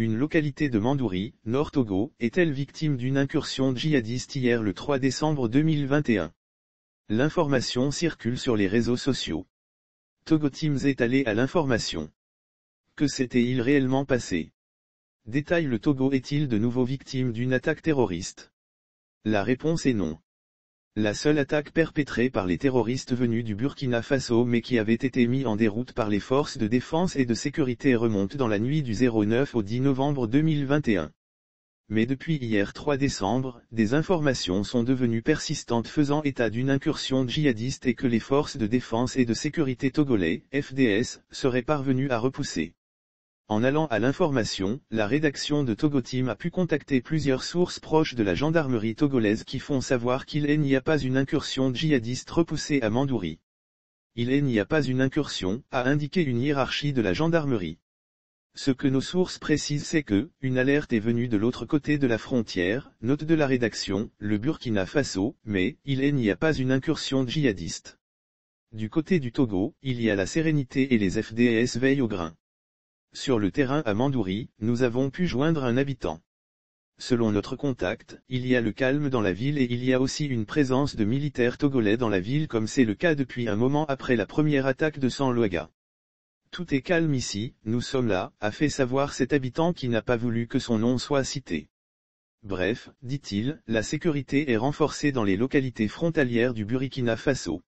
Une localité de Mandouri, Nord Togo, est-elle victime d'une incursion djihadiste hier le 3 décembre 2021? L'information circule sur les réseaux sociaux. Togo Teams est allé à l'information. Que s'était-il réellement passé? Détaille le Togo est-il de nouveau victime d'une attaque terroriste? La réponse est non. La seule attaque perpétrée par les terroristes venus du Burkina Faso mais qui avait été mis en déroute par les forces de défense et de sécurité remonte dans la nuit du 09 au 10 novembre 2021. Mais depuis hier 3 décembre, des informations sont devenues persistantes faisant état d'une incursion djihadiste et que les forces de défense et de sécurité togolais, FDS, seraient parvenues à repousser. En allant à l'information, la rédaction de Togo Team a pu contacter plusieurs sources proches de la gendarmerie togolaise qui font savoir qu'il n'y a pas une incursion djihadiste repoussée à Mandouri. Il n'y a pas une incursion, a indiqué une hiérarchie de la gendarmerie. Ce que nos sources précisent c'est que, une alerte est venue de l'autre côté de la frontière, note de la rédaction, le Burkina Faso, mais, il n'y a pas une incursion djihadiste. Du côté du Togo, il y a la sérénité et les FDS veillent au grain. Sur le terrain à Mandouri, nous avons pu joindre un habitant. Selon notre contact, il y a le calme dans la ville et il y a aussi une présence de militaires togolais dans la ville comme c'est le cas depuis un moment après la première attaque de Sanloaga. Tout est calme ici, nous sommes là, a fait savoir cet habitant qui n'a pas voulu que son nom soit cité. Bref, dit-il, la sécurité est renforcée dans les localités frontalières du Burkina Faso.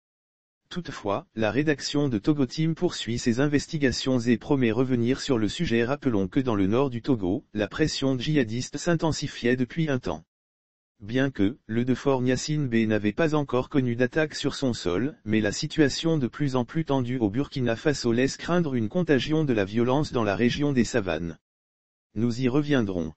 Toutefois, la rédaction de Togo Team poursuit ses investigations et promet revenir sur le sujet. Rappelons que dans le nord du Togo, la pression djihadiste s'intensifiait depuis un temps. Bien que, le de Fort Gnassingbé n'avait pas encore connu d'attaque sur son sol, mais la situation de plus en plus tendue au Burkina Faso laisse craindre une contagion de la violence dans la région des savanes. Nous y reviendrons.